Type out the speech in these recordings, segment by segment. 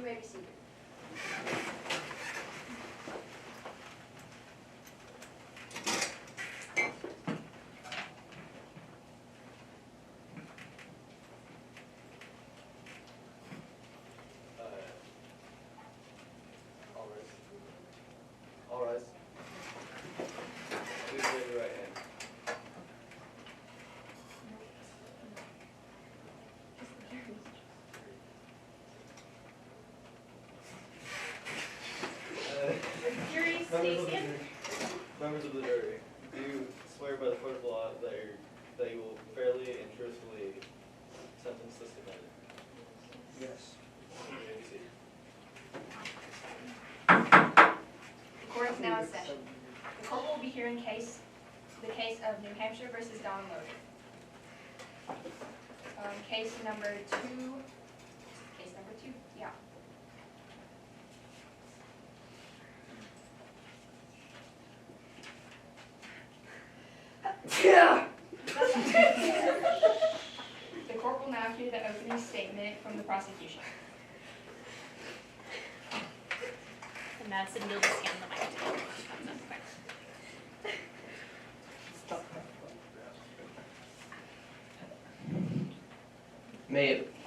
You may be seated. All rise. Please raise your right hand. Jury Members of stays the in. jury, members of the jury, do you swear by the court of law that you will fairly and truthfully sentence this defendant? Yes. You may be seated. The court is now in session. The court will be hearing the case of New Hampshire versus Don Loder. Case number two, yeah. The court will now hear the opening statement from the prosecution. And Madison, you'll just hand the mic to him.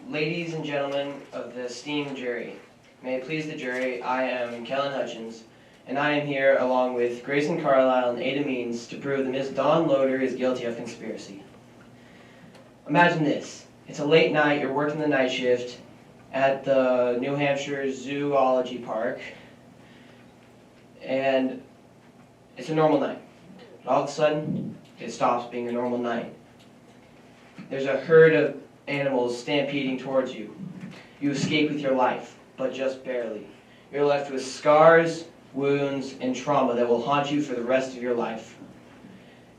Ladies and gentlemen of the esteemed jury, may it please the jury, I am Kellen Hutchins, and I am here along with Grayson Carlisle and Ada Means to prove that Miss Dawn Loder is guilty of conspiracy. Imagine this. It's a late night, you're working the night shift at the New Hampshire Zoology Park, and it's a normal night. But all of a sudden, it stops being a normal night. There's a herd of animals stampeding towards you. You escape with your life, but just barely. You're left with scars, wounds, and trauma that will haunt you for the rest of your life.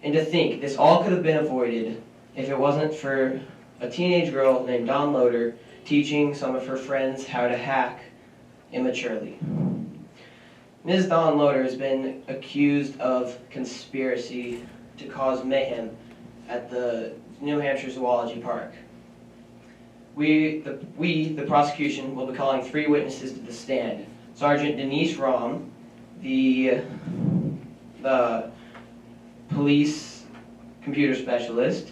And to think, this all could have been avoided if it wasn't for a teenage girl named Dawn Loder teaching some of her friends how to hack immaturely. Ms. Dawn Loder has been accused of conspiracy to cause mayhem at the New Hampshire Zoology Park. We, the prosecution, will be calling 3 witnesses to the stand. Sergeant Denise Rahm, the police computer specialist,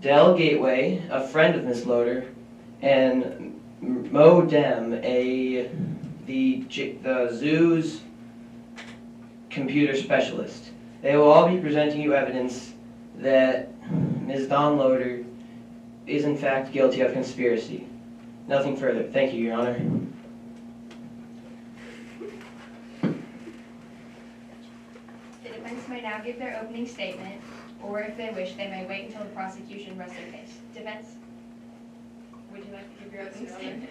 Dell Gateway, a friend of Miss Loder, and Mo Dem, the zoo's computer specialist. They will all be presenting you evidence that Ms. Dawn Loder is in fact guilty of conspiracy. Nothing further. Thank you, Your Honor. The defense may now give their opening statement, or if they wish, they may wait until the prosecution rests their case. Defense, would you like to give your opening statement?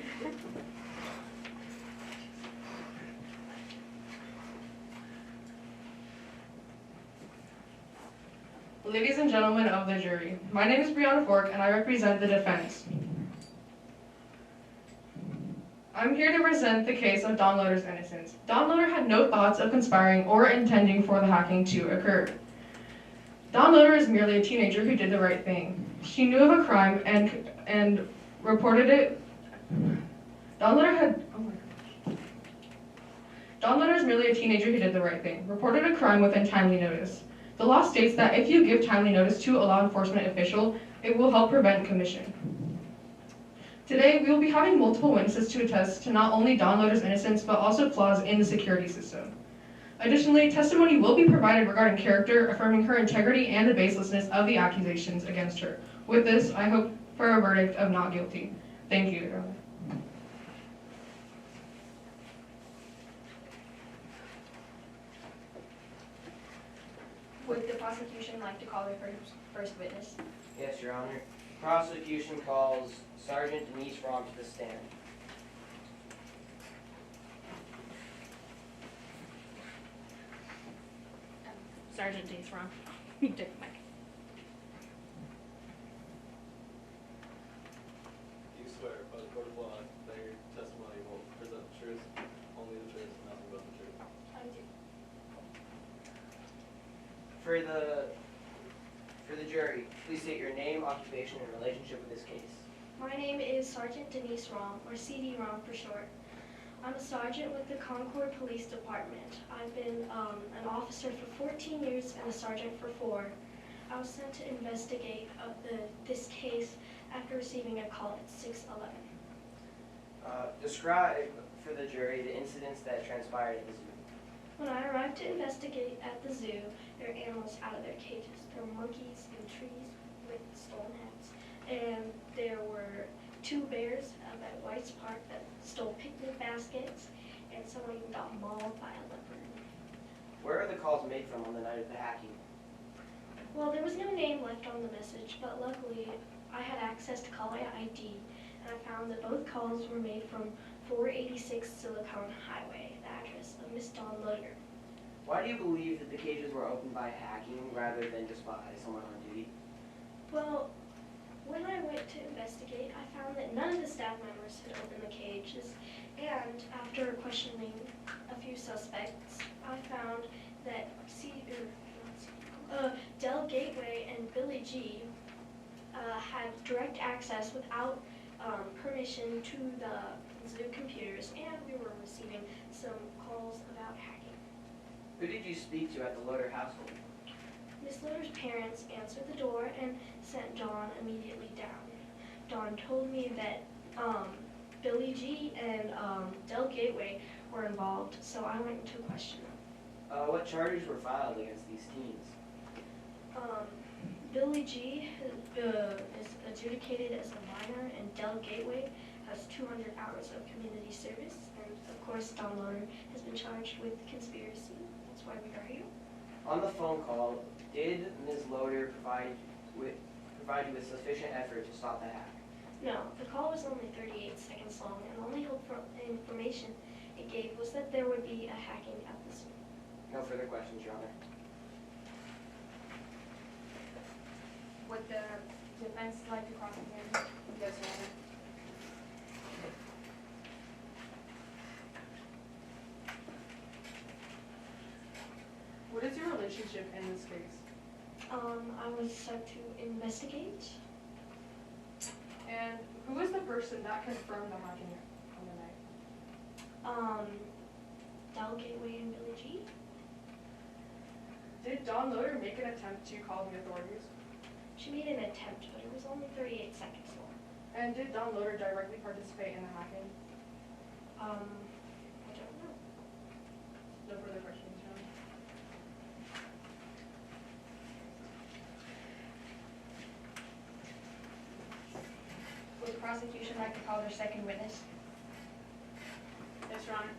Ladies and gentlemen of the jury, my name is Brianna Fork and I represent the defense. I'm here to present the case of Dawn Loder's innocence. Dawn Loder had no thoughts of conspiring or intending for the hacking to occur. Dawn Loder is merely a teenager who did the right thing. She knew of a crime and reported it. Dawn Loder is merely a teenager who did the right thing, reported a crime within timely notice. The law states that if you give timely notice to a law enforcement official, it will help prevent commission. Today, we will be having multiple witnesses to attest to not only Dawn Loder's innocence, but also flaws in the security system. Additionally, testimony will be provided regarding character, affirming her integrity and the baselessness of the accusations against her. With this, I hope for a verdict of not guilty. Thank you, Your Honor. Would the prosecution like to call their first witness? Yes, Your Honor. Prosecution calls Sergeant Denise Rahm to the stand. Sergeant Denise Rahm. You can take the mic. Do you swear by the court of law that your testimony will present the truth, only the truth, and nothing but the truth? I do. For the jury, please state your name, occupation, and relationship with this case. My name is Sergeant Denise Rom, or CD Rom for short. I'm a sergeant with the Concord Police Department. I've been an officer for 14 years and a sergeant for 4. I was sent to investigate this case after receiving a call at 6:11. Describe for the jury the incidents that transpired at the zoo. When I arrived to investigate at the zoo, there are animals out of their cages. There were monkeys in trees with stolen hats, and there were 2 bears at White's Park that stole picnic baskets, and someone even got mauled by a leopard. Where are the calls made from on the night of the hacking? Well, there was no name left on the message, but luckily I had access to caller ID, and I found that both calls were made from 486 Silicon Highway, the address of Miss Dawn Loader. Why do you believe that the cages were opened by hacking rather than just by someone on duty? Well, when I went to investigate, I found that none of the staff members had opened the cages, and after questioning a few suspects, I found that Del Gateway and Billy G had direct access without permission to the zoo computers, and we were receiving some calls about hacking. Who did you speak to at the Loader household? Miss Loader's parents answered the door and sent Dawn immediately down. Dawn told me that Billy G and Del Gateway were involved, so I went to question them. What charges were filed against these teens? Billy G is adjudicated as a minor, and Del Gateway has 200 hours of community service, and of course Dawn Loader has been charged with conspiracy. That's why we are here. On the phone call, did Ms. Loader provide you with sufficient effort to stop the hack? No, the call was only 38 seconds long, and the only information it gave was that there would be a hacking at the zoo. No further questions, Your Honor. Would the defense like to cross-examine? Yes, Your Honor. What is your relationship in this case? I was sent to investigate. And who is the person that confirmed the hacking on the night? Del Gateway and Billy G. Did Dawn Loader make an attempt to call the authorities? She made an attempt, but it was only 38 seconds long. And did Dawn Loader directly participate in the hacking? I don't know. No further questions, Your Honor. Would the prosecution like to call their second witness? Yes, Your Honor.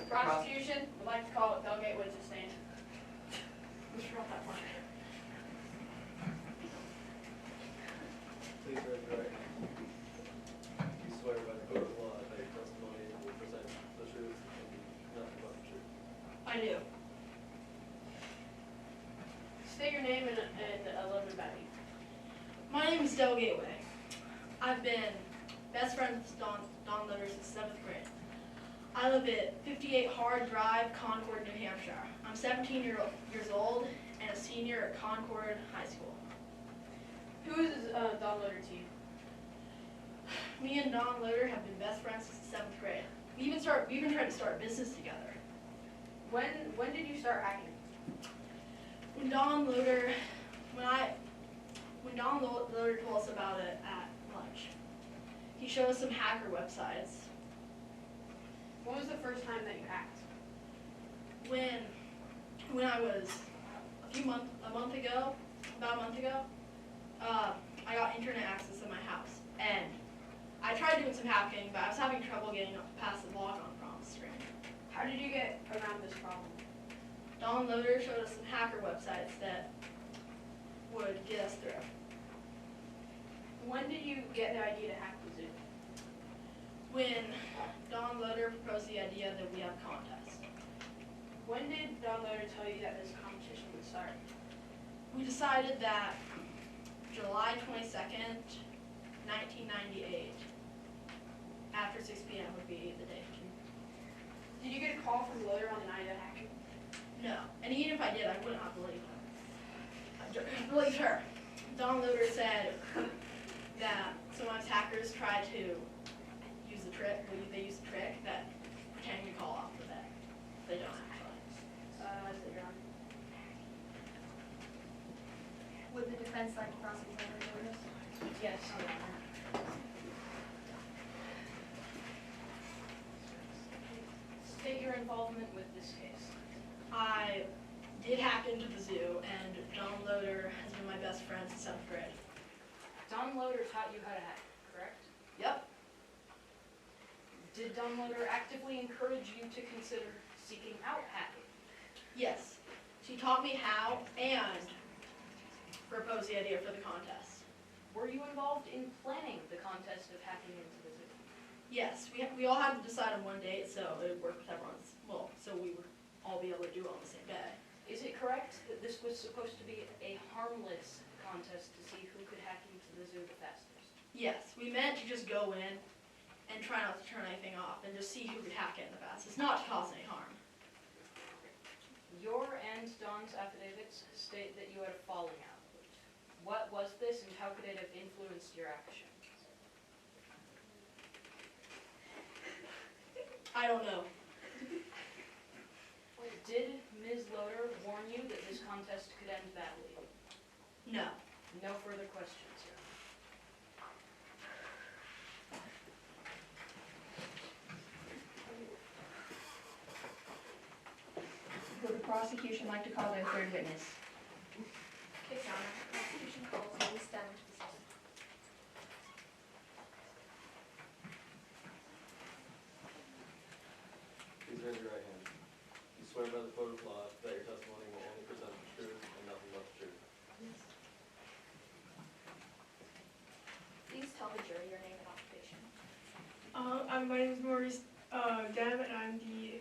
Prosecution would like to call Del Gateway to stand. Mr. Roth, that one. Please raise your right hand. Do you swear by the code of law that your testimony will present the truth and nothing but the truth? I do. State your name and a little bit about you. My name is Del Gateway. I've been best friends with Dawn Loader since 7th grade. I live at 58 Hard Drive, Concord, New Hampshire. I'm 17 years old and a senior at Concord High School. Who is Dawn Loader to you? Me and Dawn Loader have been best friends since 7th grade. We even tried to start a business together. When did you start hacking? When Dawn Loader told us about it at lunch. He showed us some hacker websites. When was the first time that you hacked? When I was about a month ago, I got internet access in my house, and I tried doing some hacking, but I was having trouble getting past the logon prompt screen. How did you get around this problem? Dawn Loader showed us some hacker websites that would get us through. When did you get the idea to hack the zoo? When Dawn Loader proposed the idea that we have a contest. When did Dawn Loader tell you that this competition would start? We decided that July 22nd, 1998, after 6 p.m. would be the day. Did you get a call from Loader on the night of the hacking? No, and even if I did, I would not believe her. I believed her. Don Loader said that sometimes hackers try to use the trick, they use the trick that pretending to call off the vet. They don't actually. Is it your honor? Would the defense like to cross-examine the witness? Yes, Your Honor. State your involvement with this case. I did hack into the zoo, and Don Loader has been my best friend since 7th grade. Don Loader taught you how to hack, correct? Yep. Did Don Loader actively encourage you to consider seeking out hacking? Yes. She taught me how and proposed the idea for the contest. Were you involved in planning the contest of hacking into the zoo? Yes, we all had to decide on one date, so it would work with everyone's, well, so we would all be able to do it on the same day. Is it correct that this was supposed to be a harmless contest to see who could hack into the zoo the fastest? Yes, we meant to just go in and try not to turn anything off and just see who could hack it the fastest, not to cause any harm. Your and Don's affidavits state that you had a falling out. What was this and how could it have influenced your actions? I don't know. Did Ms. Loader warn you that this contest could end badly? No. No further questions, Your Honor. Would the prosecution like to call their third witness? Yes, Your Honor. Prosecution calls Denise Dunn to the stand. Please raise your right hand. You swear by the code of law that your testimony will only present the truth and nothing but the truth. Please tell the jury your name and occupation. My name is Maurice Dem, and I'm the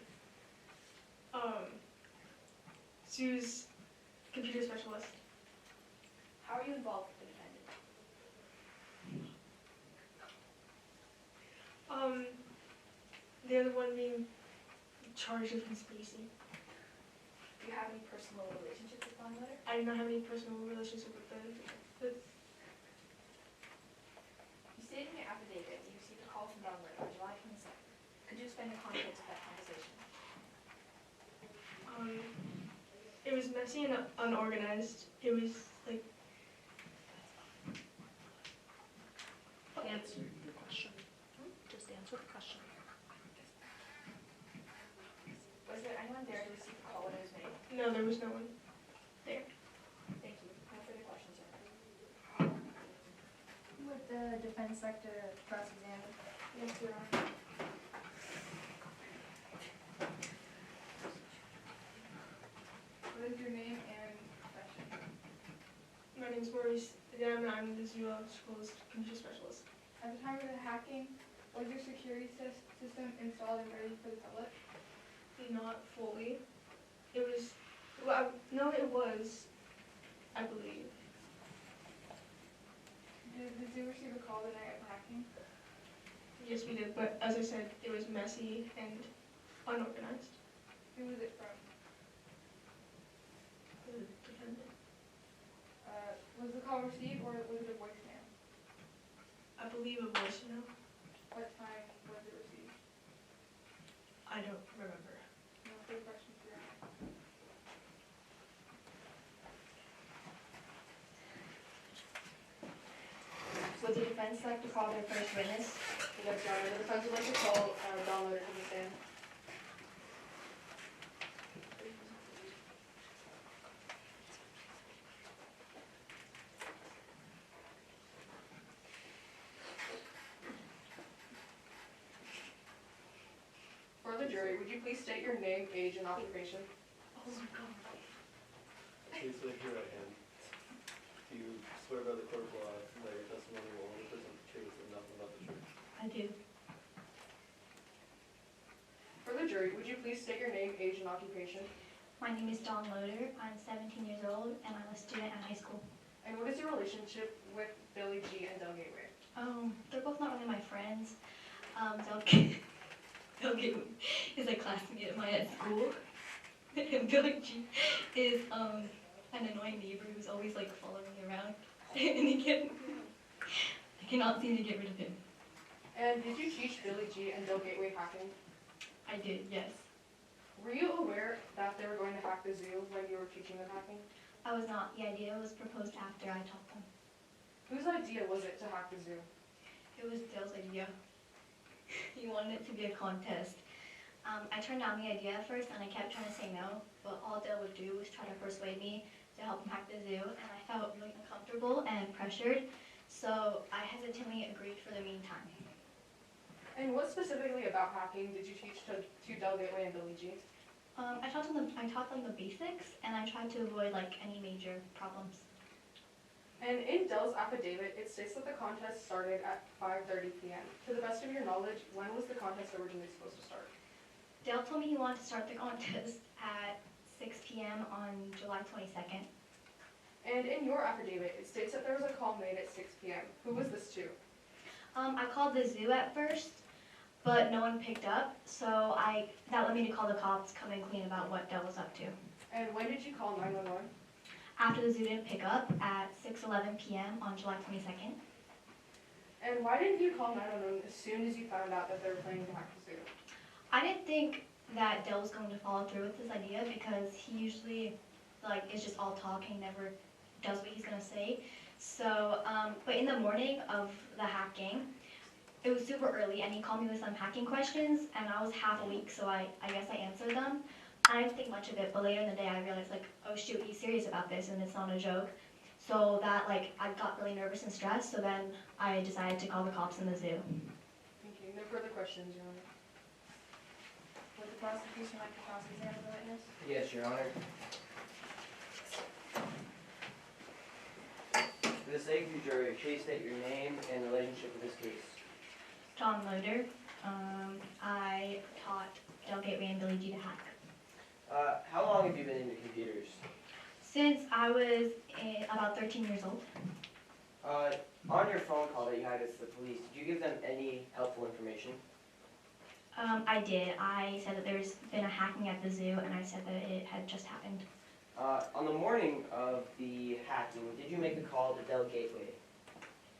Sue's computer specialist. How are you involved with the defendant? They're the one being charged with conspiracy. Do you have any personal relationship with Don Loader? I do not have any personal relationship with them. You stated in your affidavit that you received a call from Don Loader on July 22nd. Could you explain the context of that conversation? It was messy and unorganized. It was like Answer the question. Just answer the question. Was there anyone there to receive the call when it was made? no, there was no one. Thank you. No further questions, Your Honor. Would the defense like to cross-examine? Yes, Your Honor. What is your name and profession? My name is Maurice Dem, and I'm the Zoo School's computer specialist. At the time of the hacking, was your security system installed and ready for the public? Not fully. It was. Well, no, it was. I believe. Did the zoo receive a call the night of the hacking? Yes, we did, but as I said, it was messy and unorganized. Who was it from? The defendant. Was the call received or was it a voicemail? I believe a voicemail. What time was it received? I don't remember. No further questions, Your Honor. Would the defense like to call their first witness? Yes, Your Honor. The defense would like to call Don Loader to the stand. For the jury, would you please state your name, age, and occupation? Please raise your right hand. Do you swear by the code of law that your testimony will only present the truth and nothing but the truth? I do. For the jury, would you please state your name, age, and occupation? My name is Don Loader. I'm 17 years old, and I'm a student at high school. And what is your relationship with Billy G and Del Gateway? They're both not really my friends. Del Gateway is a classmate of mine at school. And Billy G is an annoying neighbor who's always like following me around. and I cannot seem to get rid of him. And did you teach Billy G and Del Gateway hacking? I did, yes. Were you aware that they were going to hack the zoo when you were teaching them hacking? I was not. The idea was proposed after I taught them. Whose idea was it to hack the zoo? It was Dale's idea. He wanted it to be a contest. I turned down the idea at first, and I kept trying to say no, but all Dale would do was try to persuade me to help him hack the zoo, and I felt really uncomfortable and pressured, so I hesitantly agreed for the meantime. And what specifically about hacking did you teach to Del Gateway and Billy G? I taught them the basics, and I tried to avoid like any major problems. And in Dell's affidavit, it states that the contest started at 5:30 p.m. To the best of your knowledge, when was the contest originally supposed to start? Dale told me he wanted to start the contest at 6 p.m. on July 22nd. And in your affidavit, it states that there was a call made at 6 p.m. Who was this to? I called the zoo at first, but no one picked up, so that led me to call the cops, come and clean about what Dale was up to. And when did you call 911? After the zoo didn't pick up at 6:11 p.m. on July 22nd. And why didn't you call 911 as soon as you found out that they were planning to hack the zoo? I didn't think that Dale was going to follow through with this idea because he usually, is just all talk and never does what he's going to say. So, but in the morning of the hacking, it was super early, and he called me with some hacking questions, and I was half awake, so I guess I answered them. I didn't think much of it, but later in the day I realized, oh shoot, he's serious about this, and it's not a joke. So that, I got really nervous and stressed, so then I decided to call the cops in the zoo. Thank you. No further questions, Your Honor. Would the prosecution like to cross-examine the witness? Yes, Your Honor. For the sake of the jury, please state your name and relationship with this case. John Loader. I taught Del Gateway and Billy G to hack. How long have you been into computers? Since I was about 13 years old. On your phone call that you had with the police, did you give them any helpful information? I did. I said that there's been a hacking at the zoo, and I said that it had just happened. On the morning of the hacking, did you make a call to Del Gateway?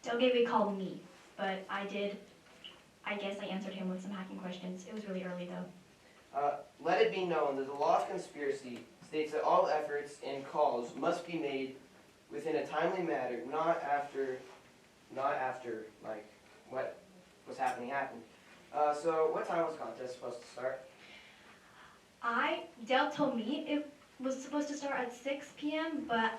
Del Gateway called me, but I guess I answered him with some hacking questions. It was really early though. Let it be known that the law of conspiracy states that all efforts and calls must be made within a timely manner, not after what was happening happened. So what time was the contest supposed to start? Del told me it was supposed to start at 6 p.m., but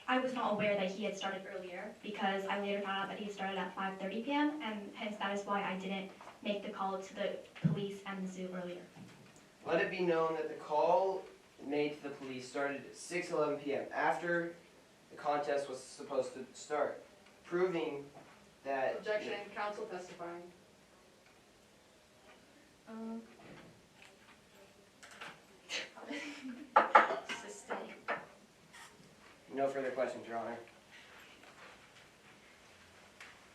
I was not aware that he had started earlier because I later found out that he started at 5:30 p.m., and hence that is why I didn't make the call to the police and the zoo earlier. Let it be known that the call made to the police started at 6:11 p.m. after the contest was supposed to start, proving that... Objection. Counsel testifying. Sustained. No further questions, Your Honor.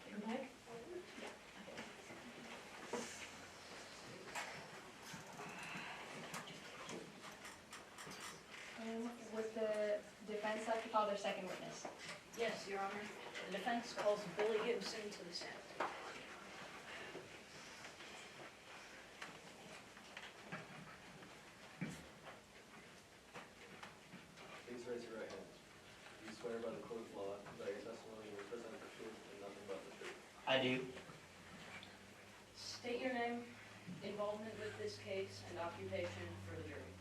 Go back. Would the defense like to call their second witness? Yes, Your Honor. The defense calls Billy Gibson to the stand. Please raise your right hand. Do you swear by the court of law that your testimony will present the truth and nothing but the truth? I do. State your name, involvement with this case, and occupation for the jury.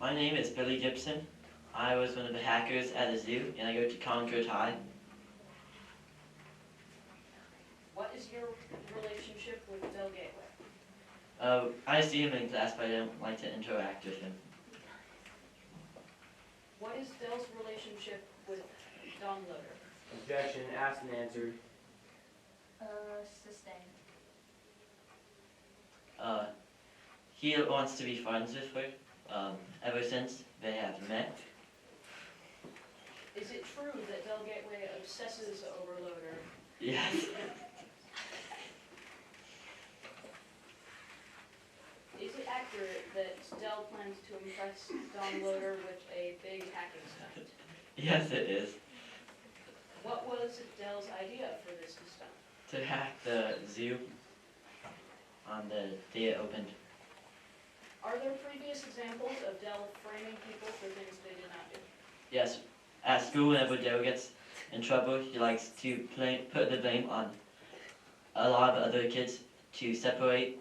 My name is Billy Gibson. I was one of the hackers at the zoo, and I go to Concord High. What is your relationship with Del Gateway? I see him in class, but I don't like to interact with him. What is Del's relationship with Don Loader? Objection, asked and answered. Sustained. He wants to be friends with her, ever since they have met. Is it true that Del Gateway obsesses over Loader? Yes. Is it accurate that Del plans to impress Don Loader with a big hacking stunt? Yes, it is. What was Dell's idea for this system? To hack the zoo on the day it opened. Are there previous examples of Dell framing people for things they did not do? Yes, at school whenever Dale gets in trouble, he likes to put the blame on a lot of other kids to separate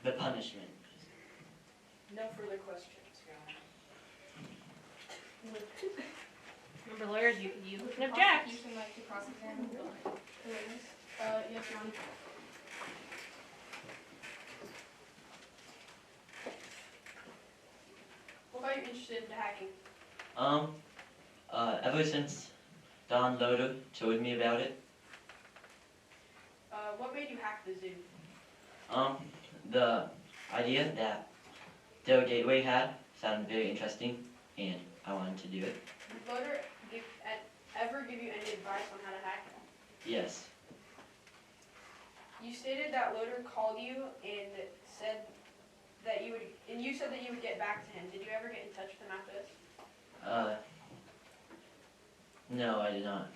the punishment. No further questions, Your Honor. Remember, lawyers, you can Would object. the prosecution like to cross-examine the witness? Yes, Your Honor. What got you interested into hacking? Ever since Don Loader told me about it, What made you hack the zoo? the idea that Dale Gateway had sounded very interesting, and I wanted to do it. Did Loader ever give you any advice on how to hack? Yes. You stated that Loader called you and said that you would get back to him. Did you ever get in touch with him after this? No, I did not.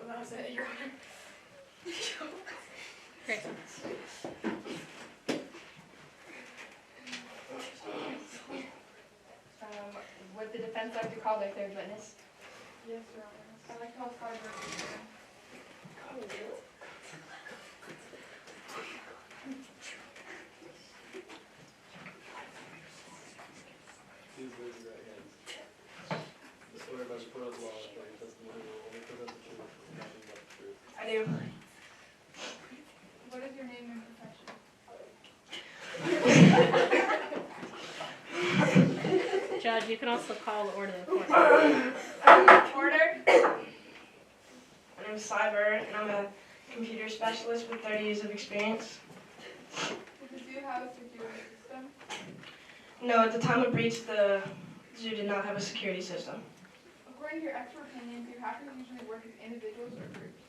That was it, Your Honor. Grayson. Would the defense like to call their third witness? Yes, Your Honor. I'd like to call Sergeant. Please raise your right hands. You swear by the court of law that your testimony will only present the truth and nothing but the truth. I do. What is your name and profession? Judge, you can also call the order of the court. Order. My name is Cyber, and I'm a computer specialist with 30 years of experience. Does the zoo have a security system? No, at the time of breach, the zoo did not have a security system. According to your expert opinion, do hackers usually work as individuals or groups?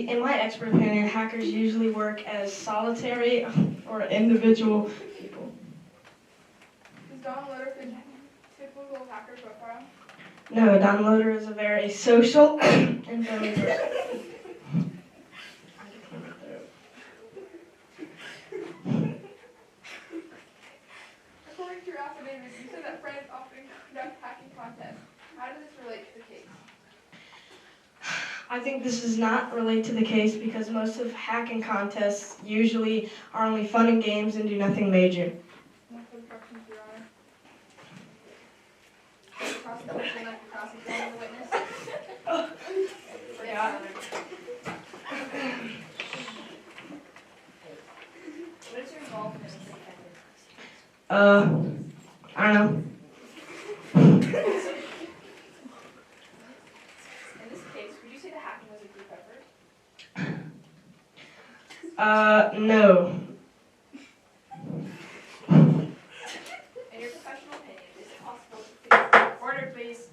In my expert opinion, hackers usually work as solitary or individual people. Does Don Loader fit typical hacker profile? No, Don Loader is a very social and friendly person. According to your affidavit, you said that friends often conduct hacking contests. How does this relate to the case? I think this does not relate to the case because most of hacking contests usually are only fun and games and do nothing major. No further questions, Your Honor. Would the prosecution like to cross-examine the witness? Yeah. What is your involvement in the defendant? I don't know. In this case, would you say the hacking was a group effort? No. In your professional opinion, is it possible to complete order, please? Is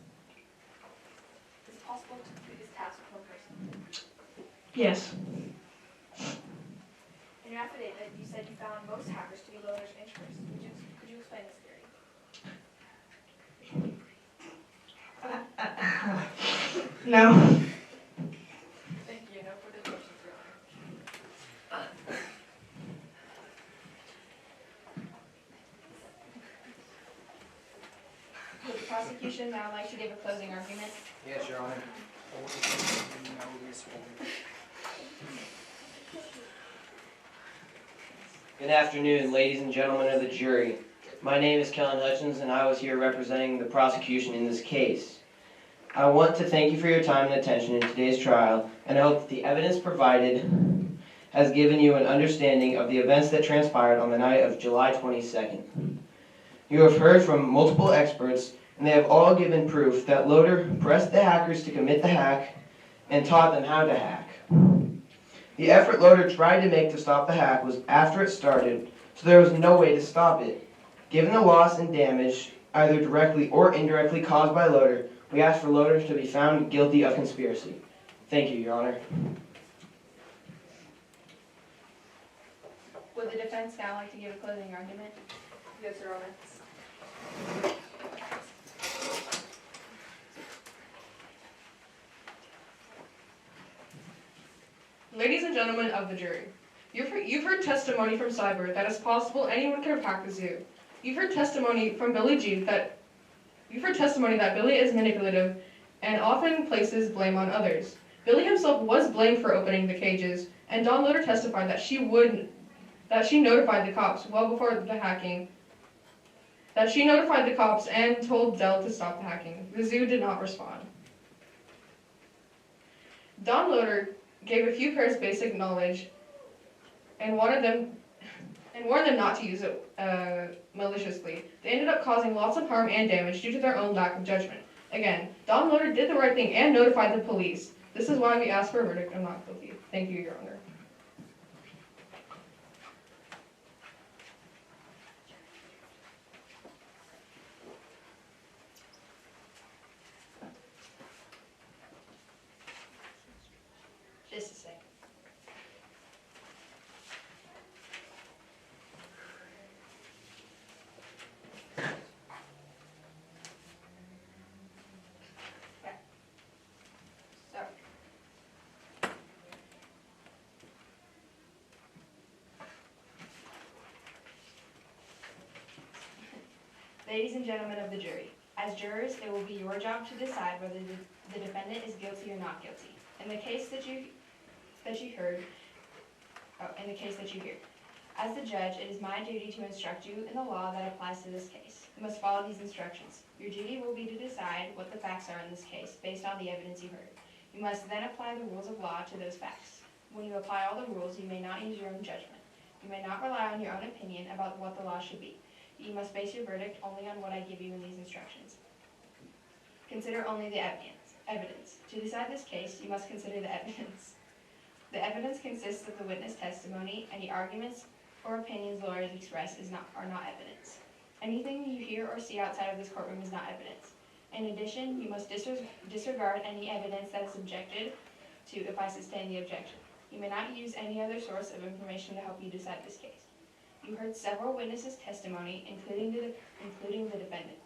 it possible to complete this task with one person? Yes. In your affidavit, you said you found most hackers to be Loader's intruders. Could you explain this theory? No. Thank you. No further questions, Your Honor. Would the prosecution now like to give a closing argument? Yes, Your Honor. Good afternoon, ladies and gentlemen of the jury. My name is Kellen Hutchins, and I was here representing the prosecution in this case. I want to thank you for your time and attention in today's trial, and I hope that the evidence provided has given you an understanding of the events that transpired on the night of July 22nd. You have heard from multiple experts, and they have all given proof that Loader pressed the hackers to commit the hack and taught them how to hack. The effort Loader tried to make to stop the hack was after it started, so there was no way to stop it. Given the loss and damage, either directly or indirectly caused by Loader, we ask for Loader to be found guilty of conspiracy. Thank you, Your Honor. Would the defense now like to give a closing argument? Yes, Your Honor. Ladies and gentlemen of the jury, you've heard testimony from Cyber that it's possible anyone could have hacked the zoo. You've heard testimony from Billy G that Billy is manipulative and often places blame on others. Billy himself was blamed for opening the cages, and Dawn later testified that she notified the cops well before the hacking. That she notified the cops and told Dell to stop the hacking. The zoo did not respond. Dawn Loader gave a few pairs basic knowledge and warned them not to use it maliciously. They ended up causing lots of harm and damage due to their own lack of judgment. Again, Dawn Loader did the right thing and notified the police. This is why we ask for a verdict of not guilty. Thank you, Your Honor. Just a second. Okay. So. Ladies and gentlemen of the jury, as jurors, it will be your job to decide whether the defendant is guilty or not guilty. In the case that you hear, as the judge, it is my duty to instruct you in the law that applies to this case. You must follow these instructions. Your duty will be to decide what the facts are in this case based on the evidence you heard. You must then apply the rules of law to those facts. When you apply all the rules, you may not use your own judgment. You may not rely on your own opinion about what the law should be. You must base your verdict only on what I give you in these instructions. Consider only the evidence. To decide this case, you must consider the evidence. The evidence consists of the witness testimony. Any arguments or opinions lawyers express are not evidence. Anything you hear or see outside of this courtroom is not evidence. In addition, you must disregard any evidence that is objected to if I sustain the objection. You may not use any other source of information to help you decide this case. You heard several witnesses' testimony, including the defendant.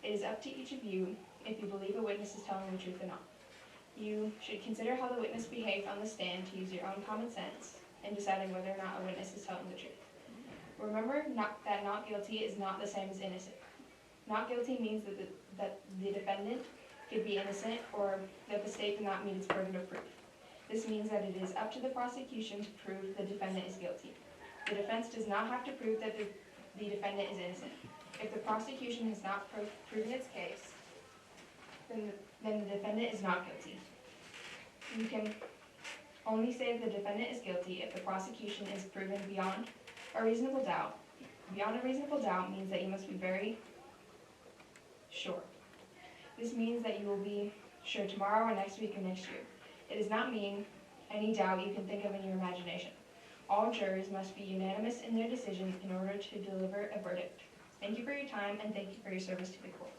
It is up to each of you if you believe a witness is telling the truth or not. You should consider how the witness behaved on the stand to use your own common sense in deciding whether or not a witness is telling the truth. Remember that not guilty is not the same as innocent. Not guilty means that the defendant could be innocent or that the state did not meet its burden of proof. This means that it is up to the prosecution to prove the defendant is guilty. The defense does not have to prove that the defendant is innocent. If the prosecution has not proven its case, then the defendant is not guilty. You can only say the defendant is guilty if the prosecution is proven beyond a reasonable doubt. Beyond a reasonable doubt means that you must be very sure. This means that you will be sure tomorrow or next week or next year. It does not mean any doubt you can think of in your imagination. All jurors must be unanimous in their decision in order to deliver a verdict. Thank you for your time and thank you for your service to the court.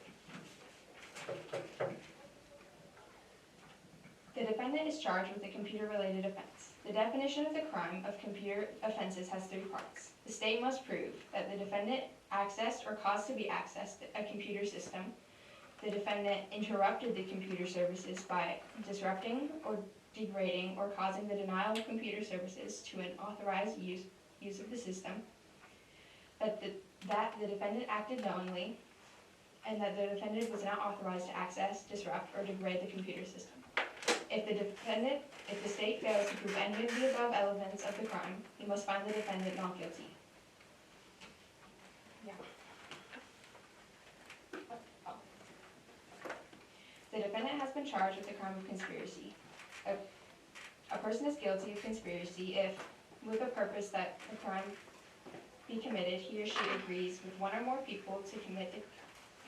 The defendant is charged with a computer-related offense. The definition of the crime of computer offenses has 3 parts. The state must prove that the defendant accessed or caused to be accessed a computer system. The defendant interrupted the computer services by disrupting or degrading or causing the denial of computer services to an authorized use of the system. That the defendant acted knowingly, and that the defendant was not authorized to access, disrupt, or degrade the computer system. If the state fails to prove any of the above elements of the crime, you must find the defendant not guilty. Yeah. Oh. The defendant has been charged with the crime of conspiracy. A person is guilty of conspiracy if, with the purpose that the crime be committed, he or she agrees with one or more people to commit the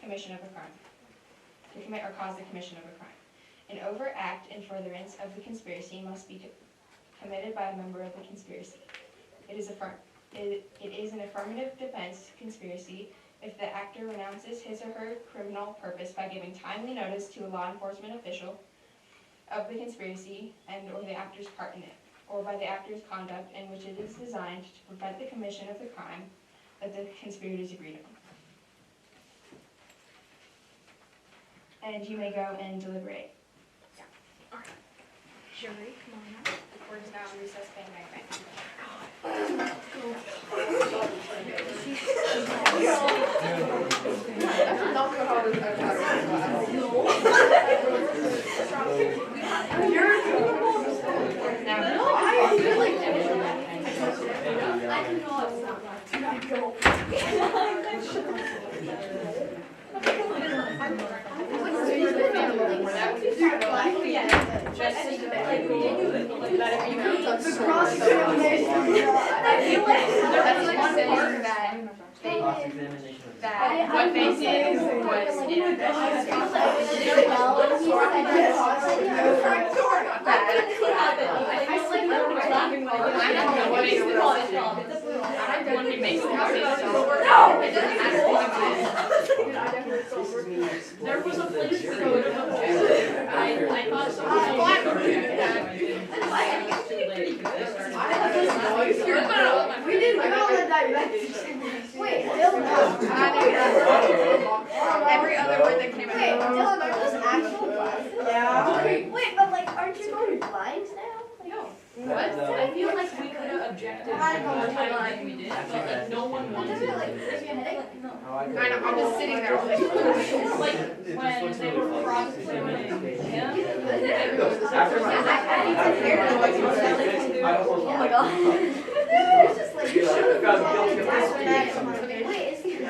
commission of a crime, to commit or cause the commission of a crime. An overt act in furtherance of the conspiracy must be committed by a member of the conspiracy. It is an affirmative defense conspiracy if the actor renounces his or her criminal purpose by giving timely notice to a law enforcement official of the conspiracy and or the actor's part in it, or by the actor's conduct in which it is designed to prevent the commission of the crime that the conspirators agreed on. and you may go and deliberate. Jury, come on now. The court is now in recess. Bang, bang, bang. What they did was There was a place to go to object. I thought someone We didn't go in that direction. Wait, Dylan. every other word that came out. Wait, Dylan, are those actual glasses? Yeah. Wait, but like, aren't you going blind now? No. What? I feel like we could have objected more time than we did, but like no one wanted to. I know, I'm just sitting there all like, Like when they were cross-examining him. Oh my god. It's just like, you should have Wait, is he good?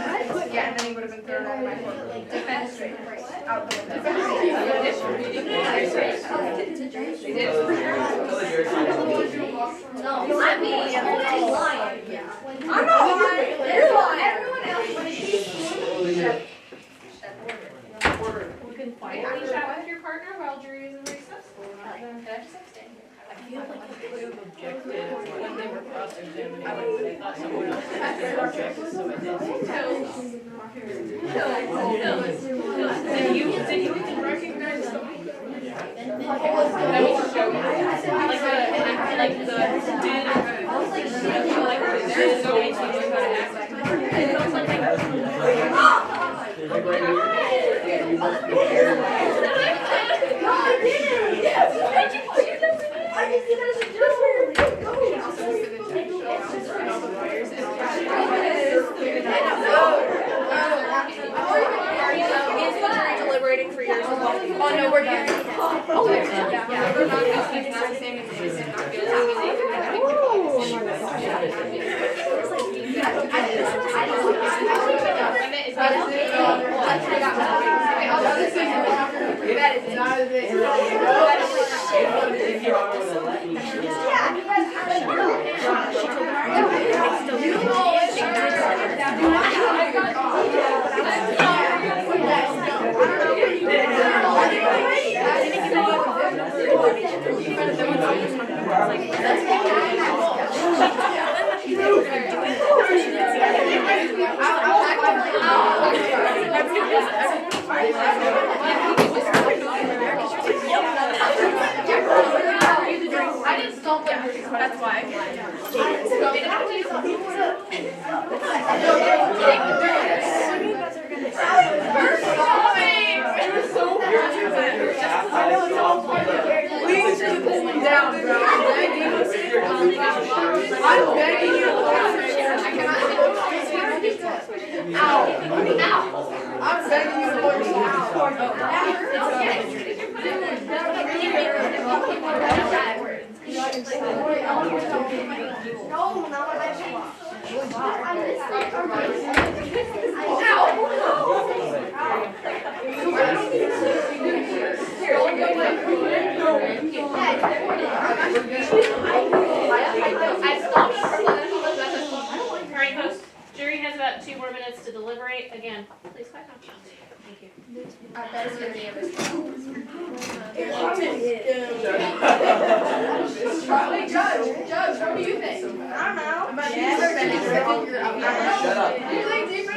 yeah, and then he would have been thrown out of my court. Defense straight out the window. No, not me. I'm lying. I'm not lying. They're lying. Everyone else. We can quietly chat with your partner while jury is in recess. I feel like we could have objected when they were cross-examining, but I thought someone else had to object, so I did. Then you can recognize something. Let me show you. Like the did, there's so many things you gotta act. It feels deliberating for years. Oh no, we're here. Oh yeah, we're not. It's not the same as innocent. Not I didn't stomp on yours, that's why. Please put this down, bro. I'm begging you. I cannot. Ow. Ow. I'm begging you to put this No, not what I want. Alright, folks, jury has about 2 more minutes to deliberate. Again, please quiet down. Thank you. That is going to be a risk. Judge, what do you think? I don't know.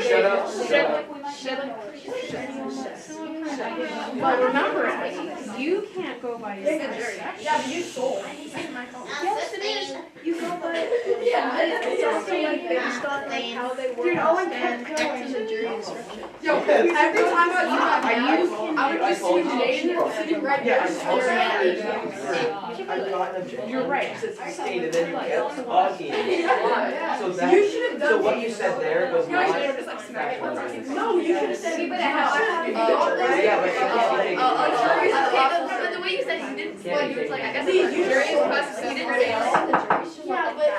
Shut up. Shut up. Shut up. But remember, you can't go by your Yeah, but you sold. Yes, it is. You go by. It's also like based on like how they work. Dude, Owen kept going. The jury instruction. Yo, every time I would just see Jade sitting right there staring at me. I've gotten objection. You're right. Since stated, then you kept talking. Yeah. So You that, should have done. so what you said there was No, not. you just like smack it. No, you should have said. See, but I Yeah, but it can't be taken. But the way you said you didn't, Can't be you was like, I guess See, it's you jury just- request, so you didn't say it. Yeah, but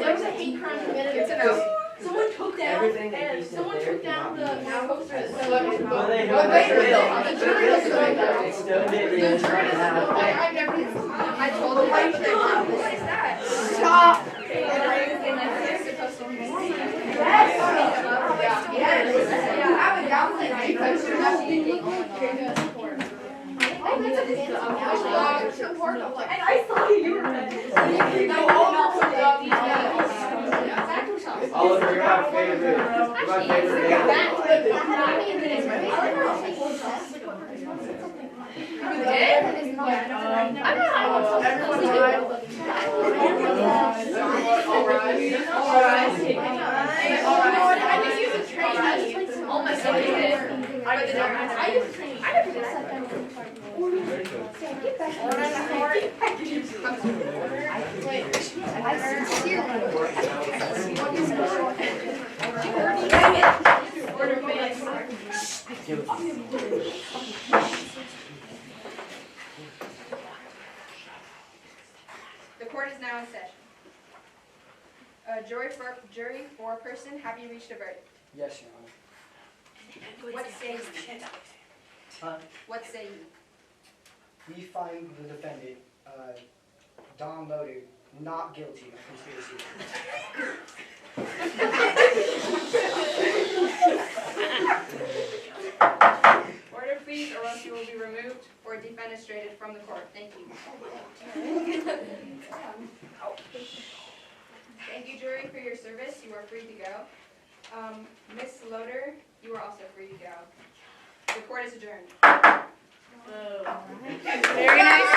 there was a hate crime committed. It's a no. Someone took down, Everything that he and said someone there took down cannot the be poster that said. Well, they Well, have they- the trail. the jury doesn't know that. They still did, they didn't try to have. I told you that, but they were, what is that? Stop. You have a downline because you're not speaking. And I saw you were. No, Oliver put it up. Oliver, you're my favorite. You're my favorite I just use a train. Almost somebody did. I used to train. I never did that. Order, please. The court is now in session. Jury foreperson, have you reached a verdict? Yes, Your Honor. What say you? Huh? What say you? We find the defendant, Don Loader, not guilty of conspiracy. Order, please, or else you will be removed or defenestrated from the court. Thank you. Thank you, jury, for your service. You are free to go. Miss Loader, you are also free to go. The court is adjourned. Oh. Very nice.